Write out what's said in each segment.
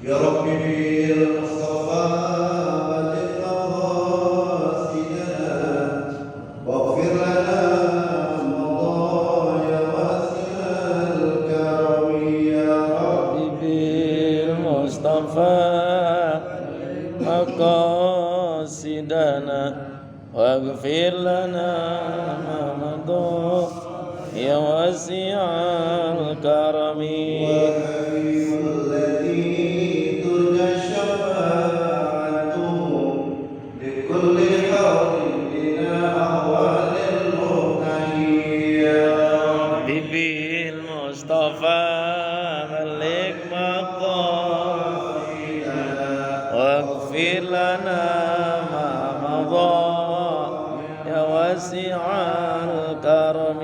يا رب بالمصطفى بلغ مقاصدنا واغفر لنا مضى يا واسع الكرم يا رب بالمصطفى مقاصدنا واغفر لنا ما مضى يا واسع الكرم وحبيب الذي ترجى شفاعته لكل حول بنا أهوال المبتغي يا رب بالمصطفى بلغ مقاصدنا واغفر لنا ما مضى يا واسع الكرم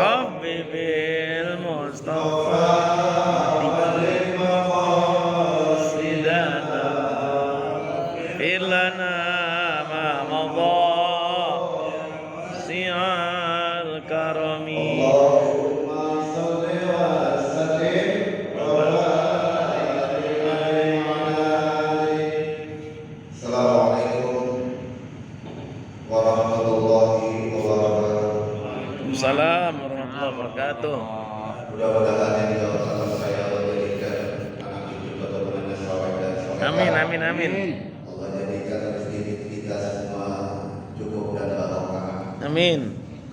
رب بالمصطفى مقاصدنا اغفر لنا ما مضى واسع الكرم Assalamualaikum warahmatullahi wabarakatuh. Waalaikumsalam warahmatullahi wabarakatuh. Mudah-mudahan yang dijawab salam saya Allah jadikan anak cucu keturunannya saleh dan saleh. Amin amin amin. Allah jadikan rezeki kita semua cukup dan barokah. Amin.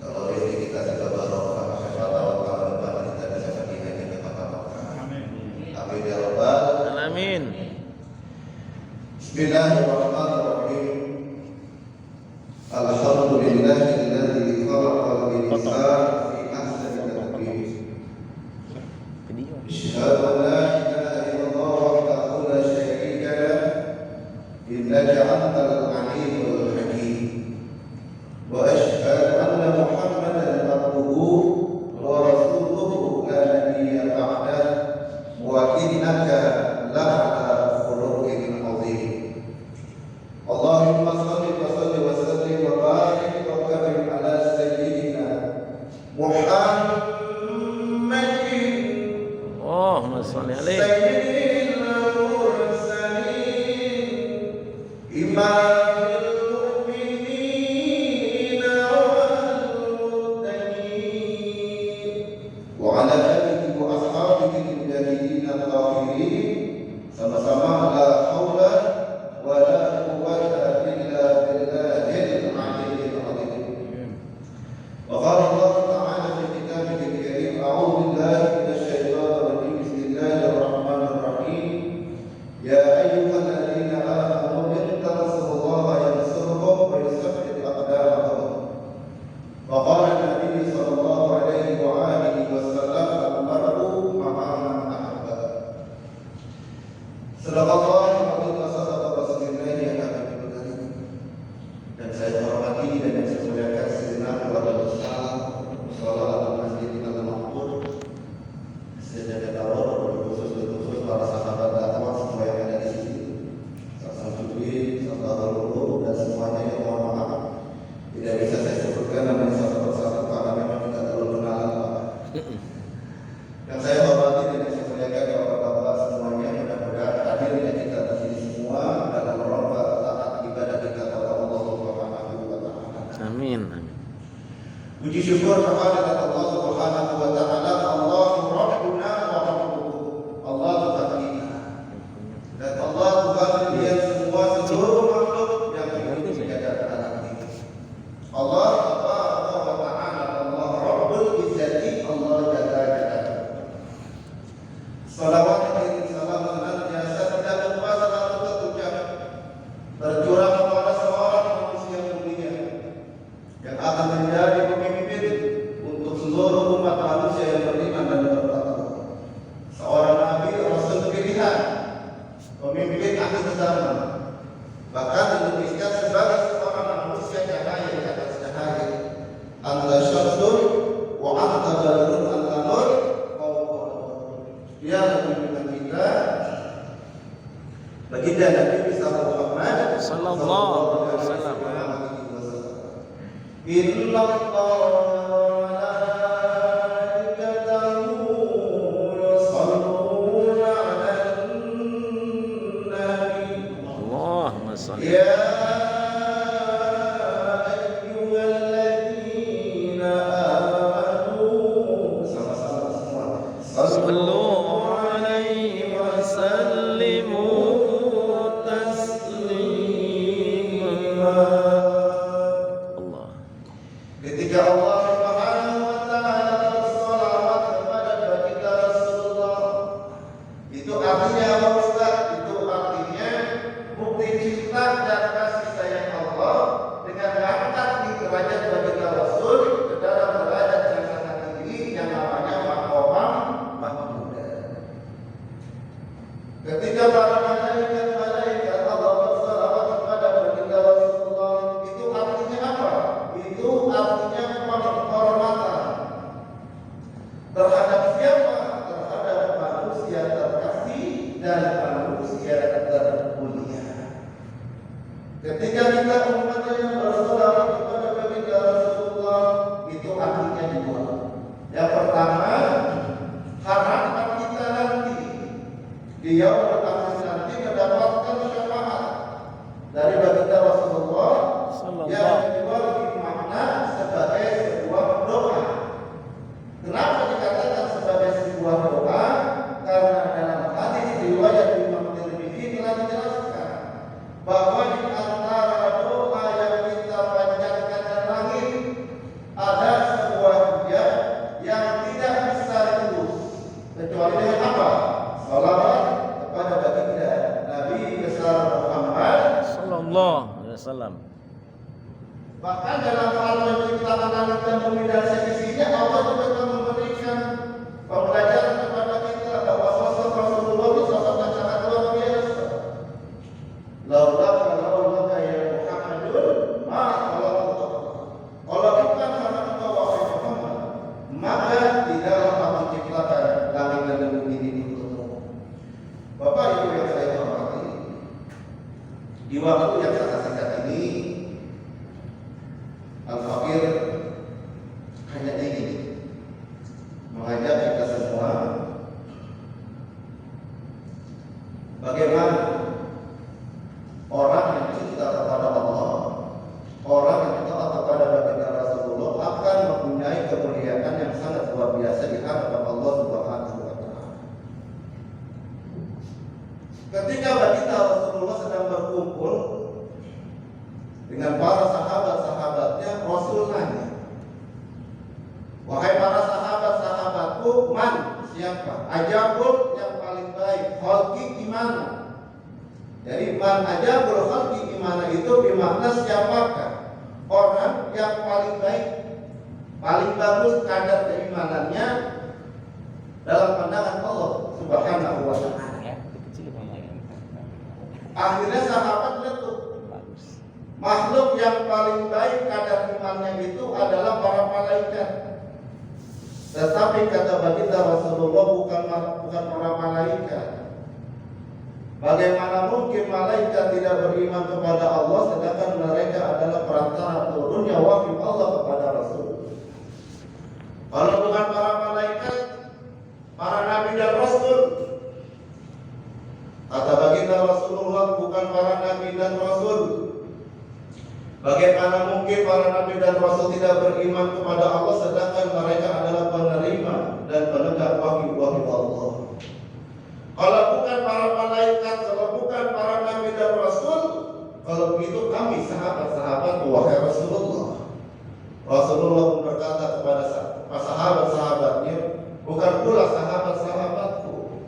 Kalau rezeki kita sudah barokah, maka insyaallah tahun depan kita bisa pergi haji ke barokah. Amin. Amin ya rabbal Amin. Bismillahirrahmanirrahim. Alhamdulillahilladzi khalaqal insana fi ahsani taqwim. Video. Asyhadu an la ilaha illallah wahdahu la syarika lah. Innaka antal alimul hakim. Wa asyhadu anna Muhammadan abduhu wa rasuluhu la nabiyya ba'dah. Wa innaka la'ala khuluqin 'adzim. Allahumma shalli wa sallim wa sallim wa barik wa karim ala sayyidina Muhammadin Allahumma sholli alaihi. sayyidil mursalin imamil mu'minin wal muttaqin wa ala alihi wa ashabihi al-jahidin al-ghafirin sama-sama la haula wa la quwwata illa billahil aliyyil azim. Wa qala Allah ta'ala fi kitabihi al-karim a'udzu billahi minasy syaithanir rajim bismillahir rahmanir rahim ya ayyuhalladzina amanu ittaqullaha yansurkum wa yuthabbit aqdamakum. Wa qala an-nabiy sallallahu alaihi wa alihi wasallam al-mar'u ma'a man ahabba. Sadaqallahu wa sadaqa rasulullah yang kami berkahi. Dan saya hormati dan saya muliakan segenap keluarga besar Mushola Masjid Al-Maqbul sejajar tawar khusus para sahabat dakwah semua yang ada di sini. Salam Jubri, salam Lulu dan semuanya yang mohon maaf tidak bisa saya sebutkan namanya satu persatu karena memang tidak terlalu kenalan Pak. Yang saya hormati dan saya muliakan bapak-bapak semuanya, mudah-mudahan hadirnya kita di sini semua dalam lomba taat ibadah kita kepada Allah Subhanahu wa taala. Amin amin. Puji syukur kepada Allah Subhanahu wa taala, Allahu Rabbuna wa Rabbuhu. Allah Tuhan kita. Dan Allah Tuhan dia semua seluruh makhluk yang hidup di hadapan ini. Allah Subhanahu wa taala, Allah Rabbul Izzati, Allah Jalla Jalaluhu. Salawat dan salam senantiasa tidak lupa selalu terucap tercurah kepada seorang manusia mulia yang akan menjadi pemimpin untuk Sallallahu alaihi wasallam. Inna Allah malaikatahu yusalluna 'alan nabi. Allahumma shalli. Ya ayyuhalladzina amanu. Sama-sama semua. Sallu alaihi wa sallimu taslima. Allah. Ketika Allah Subhanahu wa taala bersalawat kepada baginda Rasulullah, itu artinya apa Ustaz? Itu artinya bukti cinta dan kasih sayang Allah dengan mengangkat di derajat baginda Rasul ke dalam derajat yang sangat tinggi yang namanya maqam Mahmud. Ketika para malaikat Allah bersalawat kepada baginda Rasulullah, itu artinya apa? Itu artinya penghormatan terhadap siapa? Terhadap manusia terkasih dan manusia termulia. Ketika kita umat yang bersalawat kepada baginda Rasulullah, itu artinya dua. Yang pertama, harapan kita nanti di yaumul akhir nanti mendapatkan syafaat dari baginda Rasulullah. Yang kedua bermakna sebagai sebuah doa. Kenapa dikatakan sebagai sebuah doa? Karena dalam hadis riwayat Imam Tirmidzi telah dijelaskan bahwa di antara doa yang kita panjatkan dan langit ada sebuah hujah yang tidak bisa ditebus kecuali dengan apa? Salawat kepada baginda Nabi besar Muhammad Sallallahu alaihi wasallam. Bahkan dalam hal menciptakan langit dan bumi dan seisinya, Allah juga telah memberikan pembelajaran kepada kita bahwa sosok Rasulullah itu sosok yang sangat luar biasa. Laulaka ya Muhammadun ma khalaqallah. Kalau bukan karena engkau wahai Muhammad, maka tidaklah aku ciptakan langit dan bumi ini untukmu. Bapak Ibu yang saya hormati, di waktu yang sangat singkat ini Al-Fakir hanya ingin mengajak kita semua bagaimana orang yang cinta kepada Allah, orang yang taat kepada baginda Rasulullah akan mempunyai kemuliaan yang sangat luar biasa di hadapan Allah Subhanahu wa taala. Ketika baginda Rasulullah sedang berkumpul dengan para sahabat-sahabatnya, Rasul nanya, wahai para sahabat-sahabatku, man, siapa? Ajabul yang paling baik, khalqi gimana? Jadi man ajabul khalqi gimana itu bermakna siapakah? Orang yang paling baik, paling bagus kadar keimanannya dalam pandangan Allah Subhanahu wa taala. Akhirnya sahabat meletup. Makhluk yang paling baik kadar imannya itu adalah para malaikat. Tetapi kata baginda Rasulullah bukan para malaikat. Bagaimana mungkin malaikat tidak beriman kepada Allah sedangkan mereka adalah perantara turunnya wahyu Allah kepada Rasul. Kalau bukan para malaikat, para nabi dan rasul. Kata baginda Rasulullah bukan para nabi dan rasul. Bagaimana mungkin para nabi dan rasul tidak beriman kepada Allah sedangkan mereka adalah penerima dan penegak wahyu-wahyu Allah. Kalau bukan para malaikat, kalau bukan para nabi dan rasul, kalau begitu kami sahabat-sahabat wahai Rasulullah. Rasulullah pun berkata kepada sahabat-sahabatnya, bukan pula sahabat-sahabatku.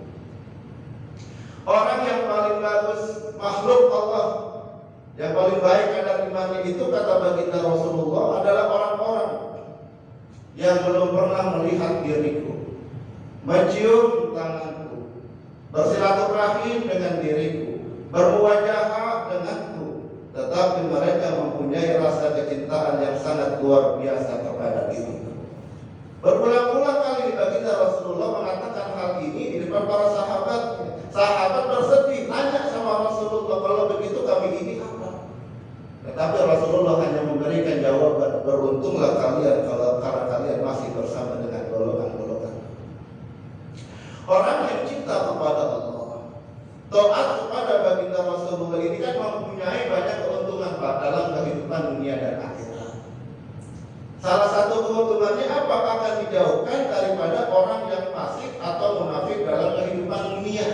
Orang yang paling bagus makhluk Allah, yang paling baik kadar imannya itu kata baginda Rasulullah adalah orang-orang yang belum pernah melihat diriku, mencium tanganku, bersilaturahim dengan diriku, bermuwajahah denganku, tetapi mereka mempunyai rasa kecintaan yang sangat luar biasa kepada diriku. Berulang-ulang kali baginda Rasulullah mengatakan hal ini di depan para sahabat. Sahabat bersedih, nanya sama Rasulullah, kalau begitu kami ini apa? Tetapi Rasulullah hanya memberikan jawaban, beruntunglah kalian karena kalian masih bersama dengan golongan-golongan. Orang yang cinta kepada Allah, taat kepada baginda Rasulullah ini kan mempunyai banyak keuntungan Pak dalam kehidupan dunia dan akhirat. Salah satu keuntungannya apa? Akan dijauhkan daripada orang yang fasik atau munafik dalam kehidupan dunia.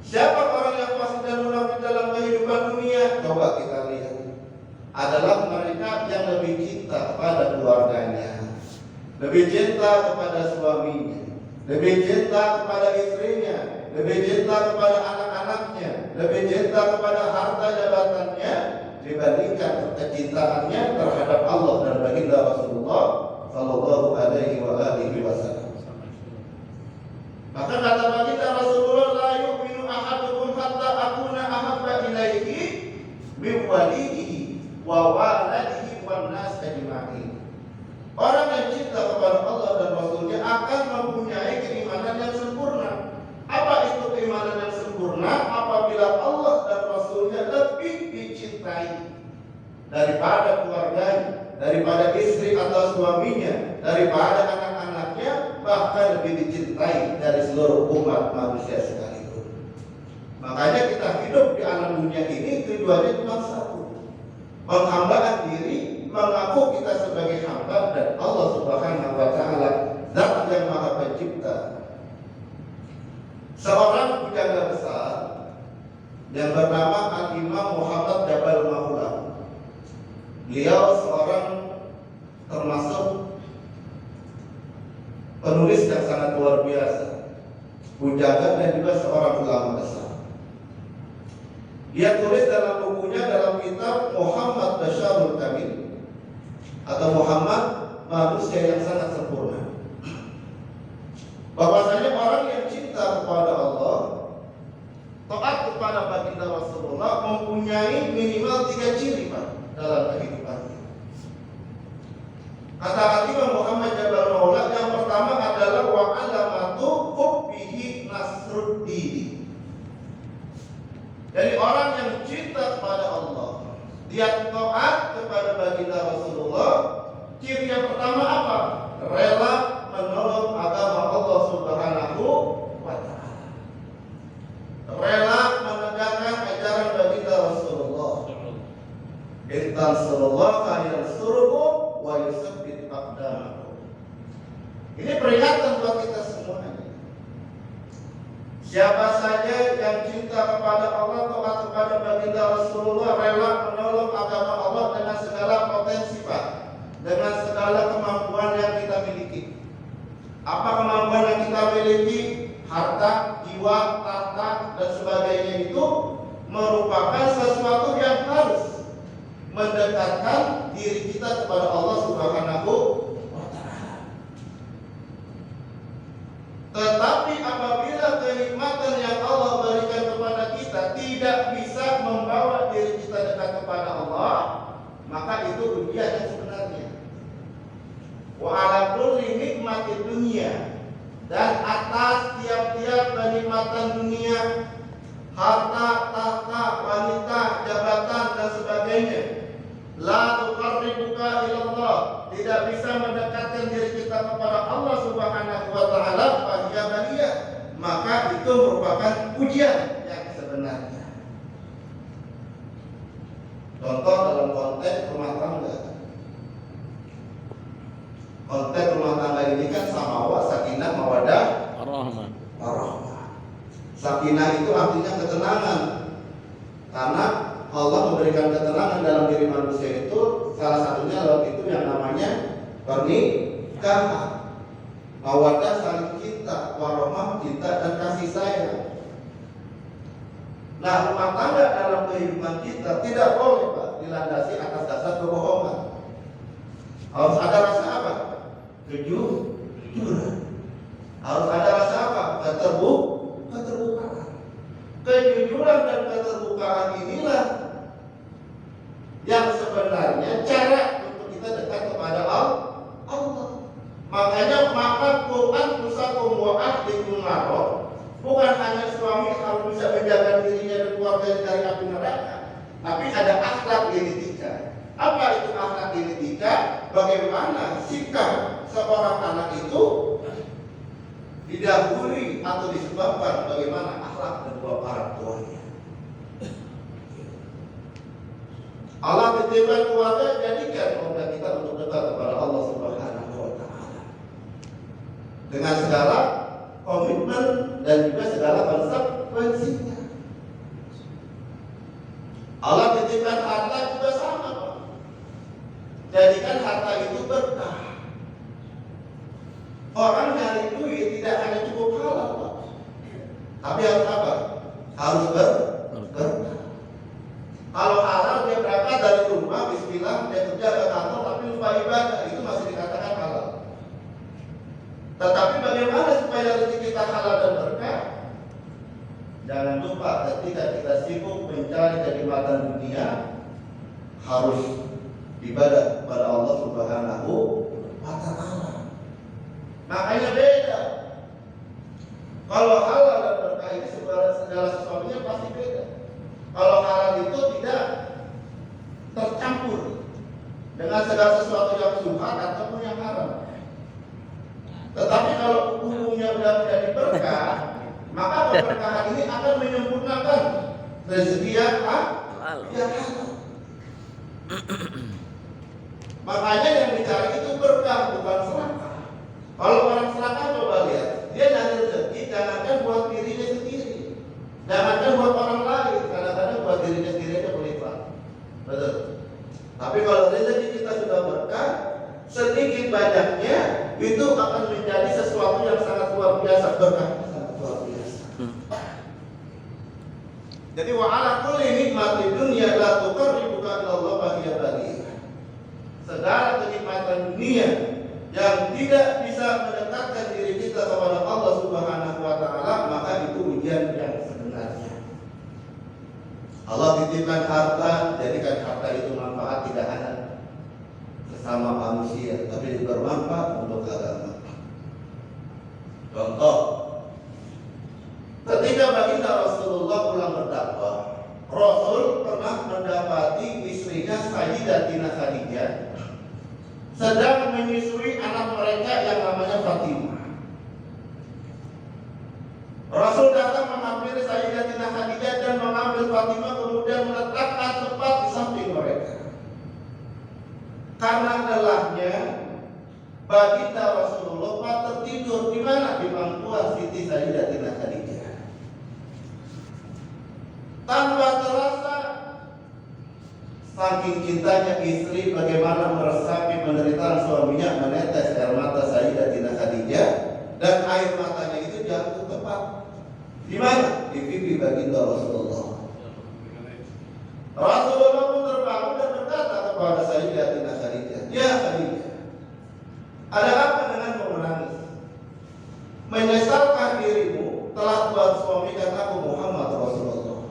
Siapa orang yang fasik dan munafik dalam kehidupan dunia? Coba kita lihat. Adalah mereka yang lebih cinta kepada keluarganya, lebih cinta kepada suaminya, lebih cinta kepada istrinya, lebih cinta kepada anak-anaknya, lebih cinta kepada harta jabatannya dibandingkan kecintaannya terhadap Allah dan baginda Rasulullah Sallallahu Alaihi Wasallam. Maka kata baginda Rasulullah, la yu'minu ahadukum hatta akuna ahabba ilaihi min walihi wa waladihi wan nas ajma'in. Orang yang cinta kepada Allah dan Rasulnya akan mempunyai keimanan yang sempurna. Apa itu keimanan yang sempurna? Apabila Allah dan Rasulnya lebih dicintai daripada keluarganya, daripada istri atau suaminya, daripada anak-anaknya, bahkan lebih dicintai dari seluruh umat manusia sekalipun. Makanya kita hidup di alam dunia ini tujuannya cuma satu, penghambaan diri, mengaku kita sebagai hamba dan Allah Subhanahu wa Ta'ala, Zat yang Maha Pencipta. Seorang pujangga besar yang bernama Al-Imam Muhammad Jabal Maula. Beliau seorang termasuk penulis yang sangat luar biasa, pujangga dan juga seorang ulama besar. Dia tulis dalam bukunya, dalam kitab Muhammad Basyarul Kamil atau Muhammad manusia yang sangat sempurna, bahwasanya orang yang cinta kepada Allah, taat kepada baginda Rasulullah, mempunyai minimal 3 ciri Pak dalam kehidupannya. Kata Imam Muhammad Jabal Maula, yang pertama adalah wa alamatu hubbihi nasruddin. Jadi orang yang cinta kepada Allah, dia taat kepada baginda Rasulullah, ciri yang pertama apa? Rela menolong agama Allah Subhanahu wa Ta'ala, rela menegakkan ajaran baginda Rasulullah. Intan sallallahu alaihi wasallam wa yusabbit aqdamakum. Ini peringatan buat kita semuanya. Siapa saja yang cinta kepada Allah, taat kepada baginda Rasulullah, rela menolong agama Allah dengan segala potensi Pak, dengan segala kemampuan yang kita miliki. Apa kemampuan yang kita miliki? Harta, jiwa, tahta dan sebagainya itu merupakan sesuatu yang harus mendekatkan diri kita kepada Allah Subhanahu wa Ta'ala. Tetapi apabila kenikmatan yang Allah berikan kepada kita tidak bisa membawa diri kita dekat kepada Allah, maka itu ujian yang sebenarnya. Wa ala kulli nikmati dunia, dan atas tiap-tiap kenikmatan dunia, harta, tahta, wanita, jabatan dan sebagainya, la tuqarribuka ilallah, tidak bisa mendekatkan diri kita kepada Allah Subhanahu wa Ta'ala, fahiya baliyah, maka itu merupakan ujian yang sebenarnya. Contoh dalam konteks rumah tangga. Konteks rumah tangga ini kan samawa, sakinah, mawadah, warahmah. Sakinah itu artinya ketenangan, karena Allah memberikan ketenangan dalam diri manusia itu, salah satunya lewat itu yang namanya pernikahan. Mawaddah saling cinta, warahmah cinta dan kasih sayang. Nah, rumah tangga dalam kehidupan kita tidak boleh Pak dilandasi atas dasar kebohongan. Harus ada rasa apa? Kejujuran. Harus ada rasa apa? Keterbukaan. Kejujuran dan keterbukaan inilah yang sebenarnya cara untuk kita dekat kepada Allah. Makanya maka Quran usakum wa ahdikum naro, bukan hanya suami harus bisa menjaga dirinya dan keluarganya dari api neraka, tapi ada akhlak genetika. Apa itu akhlak genetika? Bagaimana sikap seorang anak itu didahului atau disebabkan bagaimana akhlak kedua orang tuanya. Allah titipkan keluarga, jadikan keluarga kita untuk dekat kepada Allah Subhanahu wa Ta'ala dengan segala komitmen dan juga segala konsekuensinya. Allah titipkan harta juga sama, Pak. Jadikan harta itu berkah. Orang nyari duit tidak hanya cukup halal, Pak, tapi harus apa? Harus berkah. Kalau halal dia berangkat dari rumah, bismillah, dia kerja ke kantor tapi lupa ibadah, itu masih dikatakan halal. Tetapi bagaimana supaya rezeki kita halal dan berkah? Jangan lupa ketika kita sibuk mencari kenikmatan dunia, harus ibadah kepada Allah Subhanahu wa Ta'ala. Makanya beda. Kalau halal dan berkah ini segala sesuatunya pasti beda. Kalau halal itu tidak tercampur dengan segala sesuatu yang subhat ataupun yang haram. Tetapi kalau hukumnya sudah menjadi berkah, maka keberkahan ini akan menyempurnakan rezeki yang halal. Makanya yang dicari itu berkah, bukan serakah. Kalau orang serakah, coba lihat, dia nyari rezeki jangankan buat dirinya sendiri, jangankan buat orang lain, kadang-kadang buat dirinya sendiri aja berlipat. Betul. Tapi kalau rezeki kita sudah berkah, sedikit banyaknya itu akan menjadi sesuatu yang sangat luar biasa, berkah sangat luar biasa. Jadi wa ala kulli nikmati dunya la tuqarribuka ila Allah wa hiya baligha. Segala kenikmatan dunia yang tidak bisa mendekatkan diri kita kepada Allah Subhanahu wa Ta'ala, maka itu ujian yang sebenarnya. Allah titipkan harta, jadikan harta itu manfaat tidak hanya sesama manusia, tapi bermanfaat untuk agama. Contoh, ketika baginda Rasulullah pulang berdakwah, Rasul pernah mendapati istrinya Sayyidatina Khadijah sedang menyusui anak mereka yang namanya Fatimah. Rasul datang menghampiri Sayyidatina Khadijah dan mengambil Fatimah, kemudian meletakkan tepat di samping mereka. Karena lelahnya, baginda Rasulullah tertidur di mana? Di pangkuan Siti Sayyidatina Khadijah. Tanpa terasa, saking cintanya istri, bagaimana meresapi penderitaan suaminya, menetes air mata Sayyidatina Khadijah, dan air matanya itu jatuh tepat di mana? Di pipi baginda Rasulullah. Rasulullah pun terbangun dan berkata kepada Sayyidatina Khadijah, "Ya Khadijah, ada apa denganmu menangis? Menyesalkan dirimu telah buat suamikan aku Muhammad Rasulullah."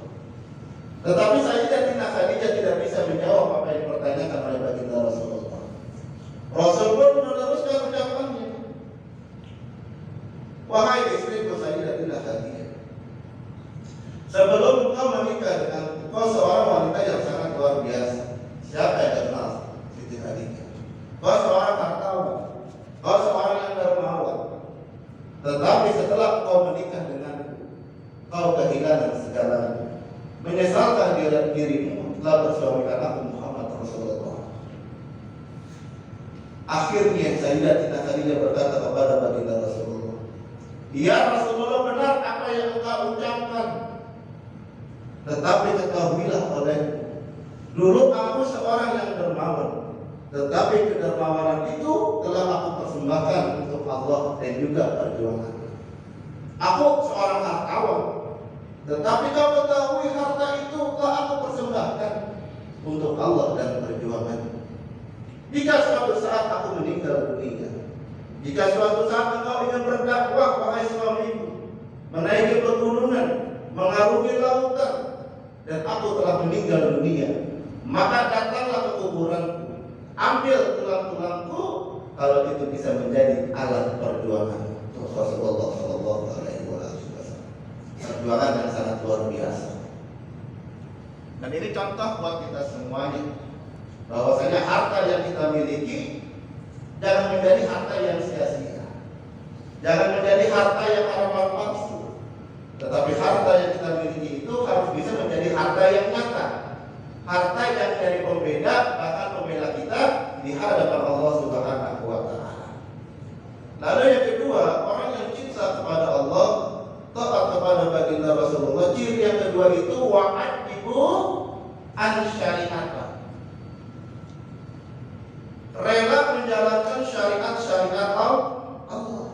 Tetapi Sayyidatina Khadijah tidak bisa menjawab apa yang dipertanyakan oleh baginda Rasulullah. Rasul pun meneruskan ucapannya, "Wahai istriku Sayyidatina Khadijah, sebelum engkau menikah dengan engkau seorang wanita yang sangat luar biasa. Siapa yang kenal Siti Khadijah? Kau seorang hartawan, kau seorang yang dermawan. Tetapi setelah kau menikah denganku, kau kehilangan segalanya. Menyesalkan dirimu telah bersuamikan aku Muhammad Rasulullah." Akhirnya Sayyidatina Khadijah berkata kepada baginda Rasulullah, "Ya Rasulullah, benar apa yang engkau ucapkan. Tetapi ketahuilah olehmu, dulu aku seorang yang dermawan, tetapi kedermawanan itu telah aku persembahkan untuk Allah dan juga perjuangan. Aku seorang hartawan, tetapi kau ketahui harta itu telah aku persembahkan untuk Allah dan perjuangan. Jika suatu saat aku meninggal dunia, jika suatu saat engkau ingin berdakwah, wahai suamiku, menaiki pegunungan, mengarungi lautan, dan aku telah meninggal dunia, maka datanglah ke kuburanku, ambil tulang-tulangku, kalau itu bisa menjadi alat perjuangan." Rasulullah Shallallahu Alaihi Wasallam, perjuangan yang sangat luar biasa. Dan ini contoh buat kita semuanya, bahwasanya harta yang kita miliki jangan menjadi harta yang sia-sia, jangan menjadi harta yang harapan palsu, tetapi harta yang kita miliki itu harus bisa menjadi harta yang nyata, harta yang dari pembeda, bahkan pembela kita di hadapan Allah Subhanahu wa Ta'ala. Lalu yang kedua, orang yang cinta kepada Allah, taat kepada baginda Rasulullah. Ciri yang kedua itu wa'adibu an syari'ata, rela menjalankan syariat-syariat Allah.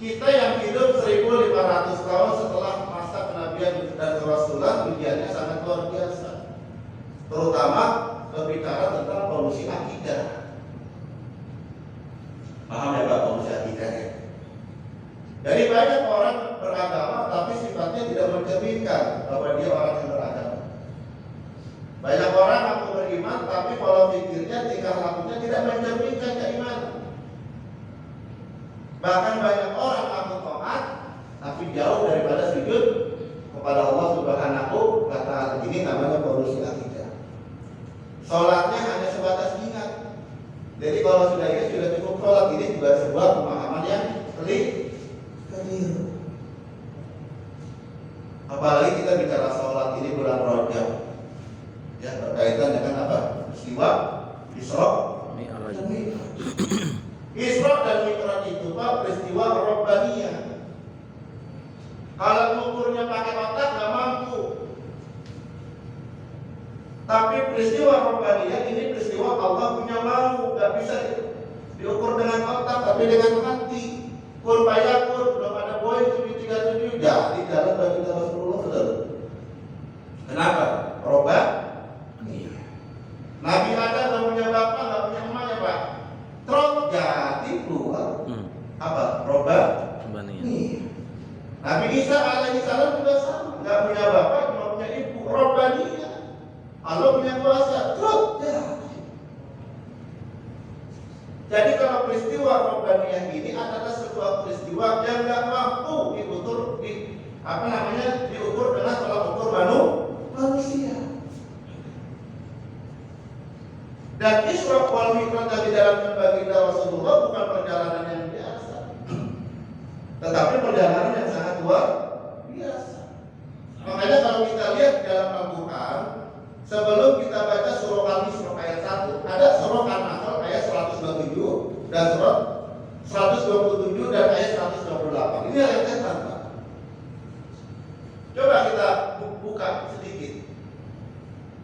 Kita yang hidup 1500 tahun setelah masa kenabian dan kerasulan, ujiannya sangat luar biasa, terutama berbicara tentang polusi akidah. Paham ya Pak, polusi akidah ya? Jadi banyak orang beragama tapi sifatnya tidak mencerminkan bahwa dia orang yang beragama. Banyak orang aku beriman tapi pola pikirnya, tingkah lakunya tidak mencerminkan keimanan. Bahkan banyak orang aku taat tapi jauh daripada sujud kepada Allah Subhanahu wa Ta'ala. Ini namanya polusi akidah. Sholatnya hanya sebatas ingat. Jadi kalau sudah ingat sudah cukup sholat. Ini juga sebuah pemahaman yang keliru. Apalagi kita bicara sholat ini bulan Rajab, ya berkaitan dengan apa? Peristiwa Isra dan Mi'raj. Isra dan Mi'raj itu Pak peristiwa Rabbaniyah. Kalau mengukurnya pakai otak nggak mampu. Tapi peristiwa Rabbaniyah ini peristiwa Allah punya mau, nggak bisa diukur dengan otak, tapi dengan hati. Kun fayakun, belum ada Boeing 737 jadi dalam baginda Rasulullah betul. Kenapa? Rabbaniyah. Nabi Adam nggak punya bapak, nggak punya emak ya Pak. Trot jadi keluar. Apa? Rabbaniyah. Nabi Isa alaihi salam juga sama, nggak punya bapak, cuma punya ibu. Rabbaniyah. Allah punya kuasa. Trot jadi. Jadi kalau peristiwa Rabbaniyah ini adalah sebuah peristiwa yang nggak mampu diukur dengan tolak ukur manusia. Dan Isra wal Mi'raj yang dijalankan baginda Rasulullah bukan perjalanan yang biasa, tetapi perjalanan yang sangat luar biasa. Makanya kalau kita lihat dalam Al-Quran, sebelum kita baca surah Al-Isra ayat 1, ada surah An-Nahl ayat 127 dan surah 127 dan ayat 128. Ini ayat setan, Pak. Coba kita buka sedikit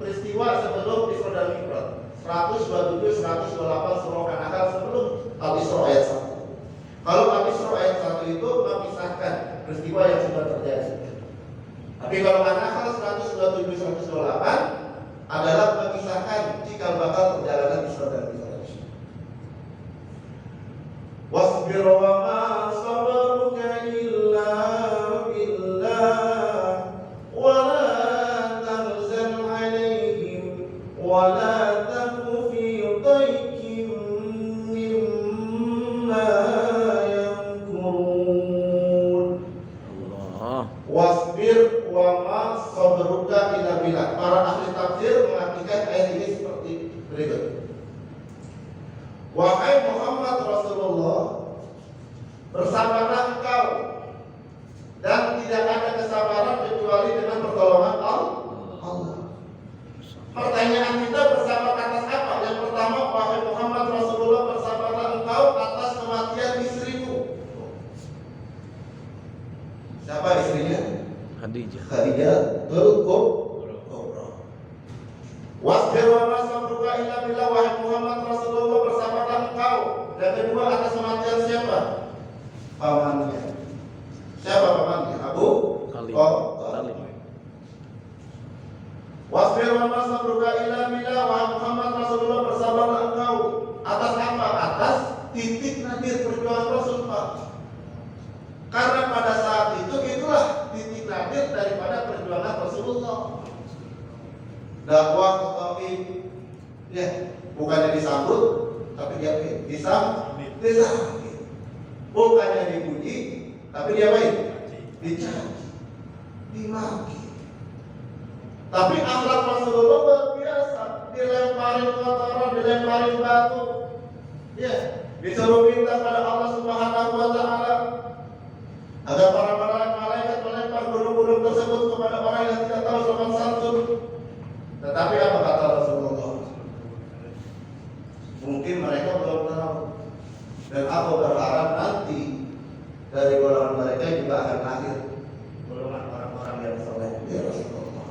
peristiwa sebelum Isra dan Mi'raj. 127, 128 surah An-Nahl sebelum Al-Isra ayat 1. Kalau Al-Isra ayat 1 itu memisahkan peristiwa yang sudah terjadi. Tapi kalau An-Nahl 127, 128 adalah memisahkan cikal bakal perjalanan Isra dan Mi'raj. Wasbir wa ma sabruka illa billah wa la tahzan 'alaihim wa la taku fi dhaykin mimma yamkurun. Allah. Wasbir wa ma sabruka illa billah. Para ahli tafsir mengartikan ayat ini seperti berikut. Wahai Muhammad Rasulullah, bersabarlah engkau dan tidak ada kesabaran kecuali dengan pertolongan Allah. Pertanyaan kita, bersabar atas apa? Yang pertama, wahai Muhammad Rasulullah, bersabarlah engkau atas kematian istrimu. Siapa istrinya? Khadijah Kubra. Wasbir wa ma sabruka illa billah, wahai Muhammad Rasulullah, bersabarlah engkau. Dan kedua, atas kematian siapa? Pamannya. Siapa pamannya? Abu Talib. Wasbir wa ma sabruka illa billah, wahai Muhammad Rasulullah, bersabarlah engkau. Atas apa? Atas titik nadir perjuangan Rasul, Pak. Karena pada saat itu itulah titik nadir daripada perjuangan Rasulullah. Dakwah ke Taif, ya, bukannya disambut, tapi dia disambut. Bukannya dipuji, tapi dia baik, dicaci, dimaki. Tapi akhlak Rasulullah luar biasa. Dilemparin kotoran, dilemparin batu, ya, disuruh minta pada Allah Subhanahu wa Ta'ala agar para malaikat melempar gunung-gunung tersebut kepada orang yang tidak tahu sopan santun. Tetapi apa kata Rasulullah? Mungkin mereka belum tahu. Dan aku berharap nanti dari golongan mereka juga akan lahir golongan orang-orang yang saleh, ya Rasulullah.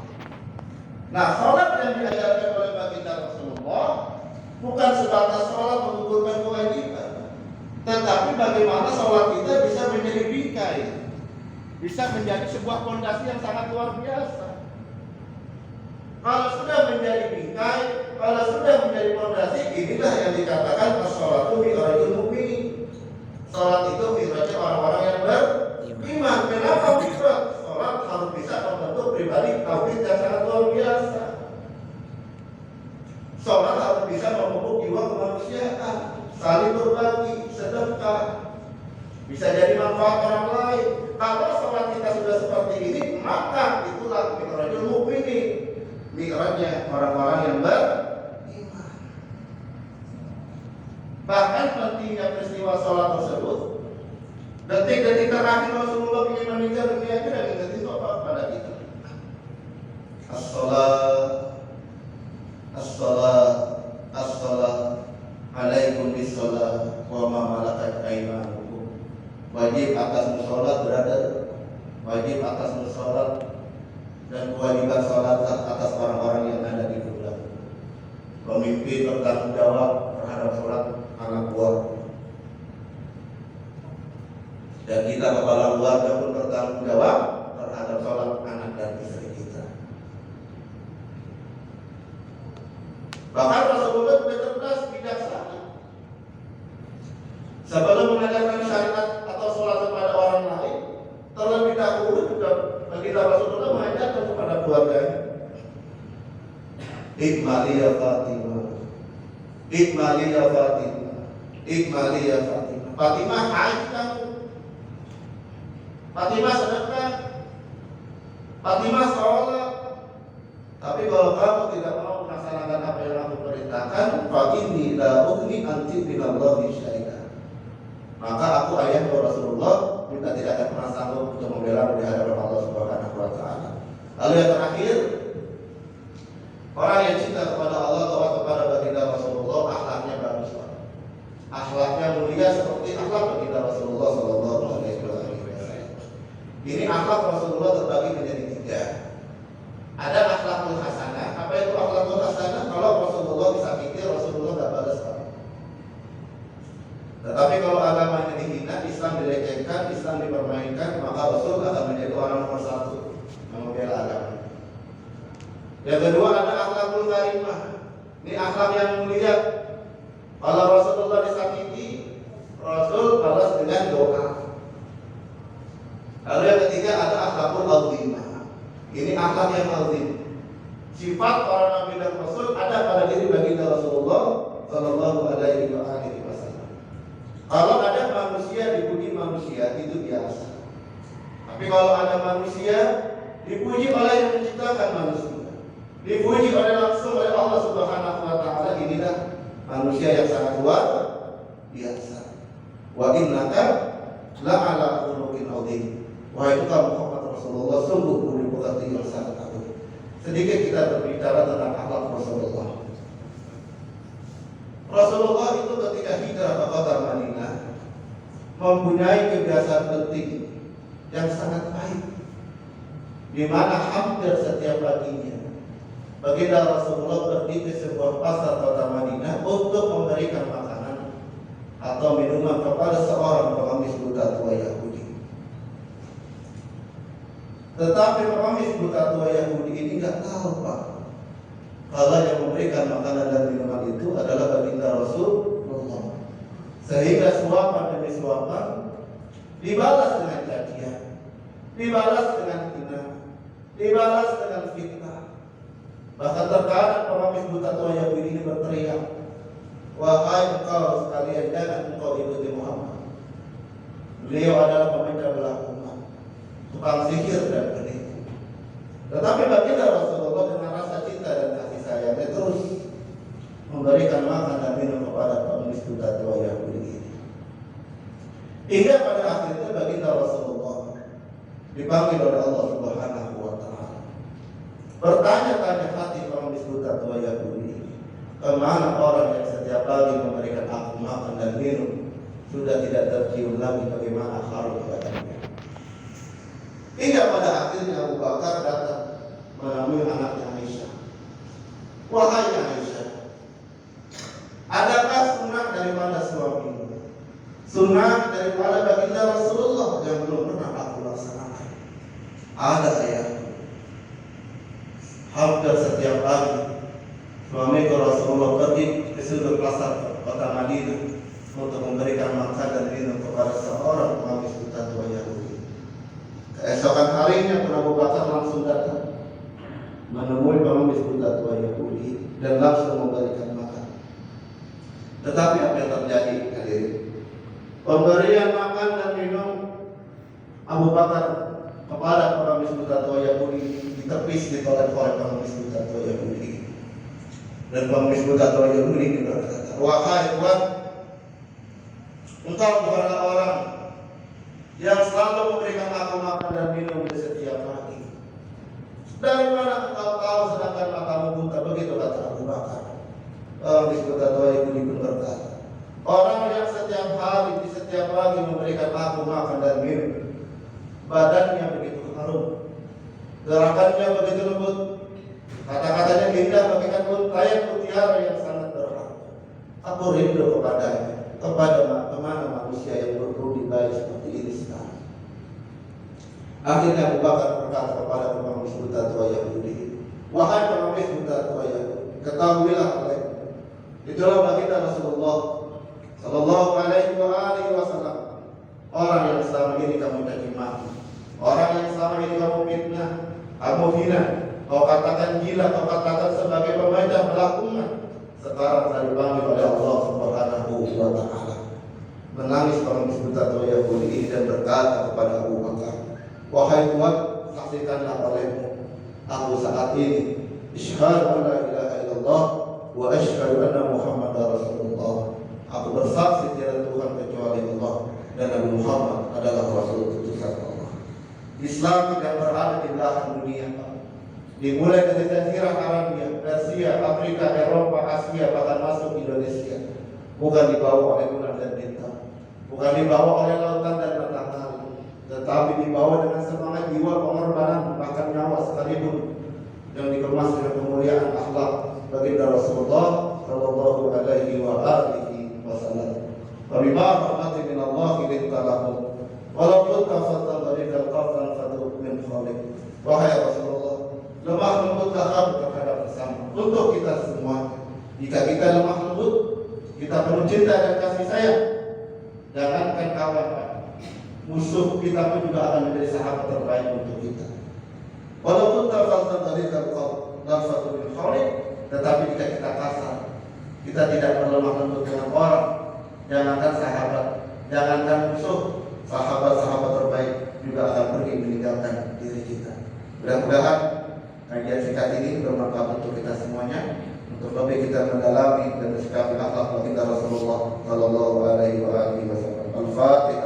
Nah, sholat yang diajarkan oleh baginda Rasulullah bukan sebatas sholat menggugurkan kewajiban, tetapi bagaimana sholat kita bisa menjadi bingkai, bisa menjadi sebuah fondasi yang sangat luar biasa. Kalau sudah menjadi bingkai, kalau sudah menjadi fondasi, inilah yang dikatakan as-sholatu mi'rajul mu'minin. Sholat itu mi'rajnya orang-orang yang beriman. Kenapa mi'raj? Sholat harus bisa membentuk pribadi tauhid yang sangat luar biasa. Sholat harus bisa memupuk jiwa kemanusiaan, saling berbagi, sedekah, bisa jadi manfaat orang lain. Kalau sholat kita sudah seperti ini, maka itulah mi'rajul mu'minin, mi'rajnya orang-orang yang beriman. Bahkan pentingnya peristiwa sholat tersebut, detik-detik terakhir Rasulullah ingin meninggal dunia itu dan ingat itu apa pada kita? As-salat alaikum bis-salat wa ma malakat aymanukum. Wajib atas sholat berada, wajib atas sholat dan kewajiban sholat atas orang-orang yang ada di bulan. Pemimpin bertanggung jawab terhadap sholat anak buah, dan kita kepala keluarga pun bertanggung jawab terhadap sholat anak dan istri kita. Bahkan Rasulullah sudah cerdas, bijaksana. Sebelum mengajarkan syariat atau sholat kepada orang lain, terlebih dahulu juga baginda Rasulullah mengajarkan kepada keluarganya. Ikmali ya Fatimah, ikmali ya Fatimah, ikmali ya Fatimah. Fatimah haji kamu, Fatimah sedekah, Fatimah sholat. Tapi kalau kamu tidak mau melaksanakan apa yang aku perintahkan, fa inni la ughni anti minallahi syai'an, maka aku ayah Rasulullah kita tidak akan pernah sanggup untuk membela di hadapan Allah Subhanahu wa Ta'ala. Lalu yang terakhir, orang yang cinta kepada Allah atau kepada baginda Rasulullah, akhlaknya bagus, akhlaknya mulia seperti akhlak baginda Rasulullah Sallallahu Alaihi Wasallam. Ini akhlak Rasulullah terbagi menjadi tiga. Ada akhlakul hasanah. Apa itu akhlakul hasanah? Kalau Rasulullah disakiti, Rasulullah tidak balas. Tetapi kalau agamanya dihina, Islam dilecehkan, Islam dipermainkan, maka Rasul akan menjadi orang nomor satu yang membela agama. Yang kedua ada akhlakul karimah. Ini akhlak yang mulia. Kalau Rasulullah disakiti, Rasul balas dengan doa. Lalu yang ketiga ada akhlakul azimah. Ini akhlak yang azim. Sifat para nabi dan rasul ada pada diri baginda Rasulullah Sallallahu Alaihi Wasallam. Kalau ada manusia dipuji manusia itu biasa. Tapi kalau ada manusia dipuji oleh yang menciptakan manusia, dipuji oleh langsung oleh Allah Subhanahu wa Ta'ala, inilah manusia yang sangat luar biasa. Wa innaka la'ala khuluqin 'adzim. Wahai kamu Muhammad Rasulullah, sungguh budi pekerti yang sangat agung. Sedikit kita berbicara tentang akhlak Rasulullah. Rasulullah itu ketika hijrah ke kota Madinah mempunyai kebiasaan penting yang sangat baik, di mana hampir setiap paginya baginda Rasulullah pergi ke sebuah pasar kota Madinah untuk memberikan makanan atau minuman kepada seorang pengemis buta tua Yahudi. Tetapi pengemis buta tua Yahudi ini nggak tahu, Pak, kalau yang memberikan makanan dan minuman itu adalah baginda Rasulullah. Sehingga suapan demi suapan dibalas dengan cacian, dibalas dengan hina, dibalas dengan fitnah. Bahkan terkadang pengemis buta tua Yahudi ini berteriak, wahai engkau sekalian, jangan engkau ikuti Muhammad. Beliau adalah pemecah belah umat, tukang sihir dan penipu. Tetapi baginda Rasulullah Hingga pada akhirnya baginda Rasulullah dipanggil oleh Allah Subhanahu wa taala. Bertanya-tanya hati orang Misbutat wa Yahudi, kemana orang yang setiap pagi memberikan aku makan dan minum sudah tidak tercium lagi bagaimana harum badannya. Hingga pada akhirnya Abu Bakar datang menemui anaknya Aisyah. Wahai Aisyah, adakah sunnah daripada suamimu? Sunnah daripada baginda Rasulullah yang belum pernah aku laksanakan? Ada ayatku. Hampir setiap pagi suamiku Rasulullah pergi ke sudut pasar kota Madinah untuk memberikan makan dan minum kepada seorang pengamis buta tua Yahudi. Keesokan harinya pun Abu Bakar langsung datang menemui pengamis buta tua Yahudi dan langsung memberikan makan. Tetapi apa yang terjadi hadirin? Pemberian makan dan minum Abu Bakar kepada pengamis buta tua Yahudi ditepis ditolak oleh pengamis buta tua Yahudi. Dan pengamis buta tua Yahudi berkata, wahai Tuhan, engkau bukanlah orang yang selalu memberikan aku makan dan minum di setiap pagi. Dari mana engkau tahu sedangkan matamu buta? Begitu kata Abu Bakar. Pengamis buta tua Yahudi pun berkata, orang yang setiap hari di setiap pagi memberikan aku makan dan minum, badannya begitu harum, gerakannya begitu lembut, kata-katanya indah bagaikan untayan mutiara yang sangat berharga. Aku rindu kepadanya, kemana manusia yang berkerudung baik seperti ini sekarang. Akhirnya Abu Bakar berkata kepada pengamis buta tua Yahudi, wahai pengamis buta tua Yahudi, ketahuilah olehmu, itulah baginda Rasulullah Sallallahu alaihi wasallam, orang yang selama ini kamu caci maki, orang yang selama ini kamu fitnah, kamu hina, kau katakan gila, kau katakan sebagai pemecah belah umat, sekarang saya dipanggil oleh Allah Subhanahu wa taala. Menangis pengamis buta tua Yahudi ini dan berkata kepada Abu Bakar, wahai Tuhan, saksikanlah olehmu aku saat ini asyhadu an la ilaha illallah wa asyhadu anna Muhammadar Rasulullah. Aku bersaksi tiada Tuhan kecuali Allah dan Nabi Muhammad adalah Rasul utusan Allah. Islam tidak berada di belahan dunia, dimulai dari Jazirah Arabia, Persia, Afrika, Eropa, Asia, bahkan masuk Indonesia. Bukan dibawa oleh bulan dan bintang, bukan dibawa oleh lautan dan matahari, tetapi dibawa dengan semangat jiwa pengorbanan bahkan nyawa sekalipun, yang dikemas dengan kemuliaan akhlak baginda Rasulullah Sallallahu alaihi wasallam. Wabima rahmatin min Allah linta lahum walau kunta fadlan ghalidhal qalbi fad'u min khaliq. Wahai Rasulullah, lemah lembutlah kamu terhadap sesama untuk kita semua. Jika kita lemah lembut, kita penuh cinta dan kasih sayang, jangankan kawan, musuh kita pun juga akan menjadi sahabat terbaik untuk kita. Walau kunta fadlan ghalidhal qalbi fad'u min khaliq. Tetapi jika kita kasar, kita tidak berlemah lembut dengan orang, jangankan sahabat, jangankan musuh, sahabat-sahabat terbaik juga akan pergi meninggalkan diri kita. Mudah-mudahan kajian singkat ini bermanfaat untuk kita semuanya, untuk lebih kita mendalami dan mensikapi akhlak baginda Rasulullah Sallallahu alaihi wasallam. Al-Fatihah.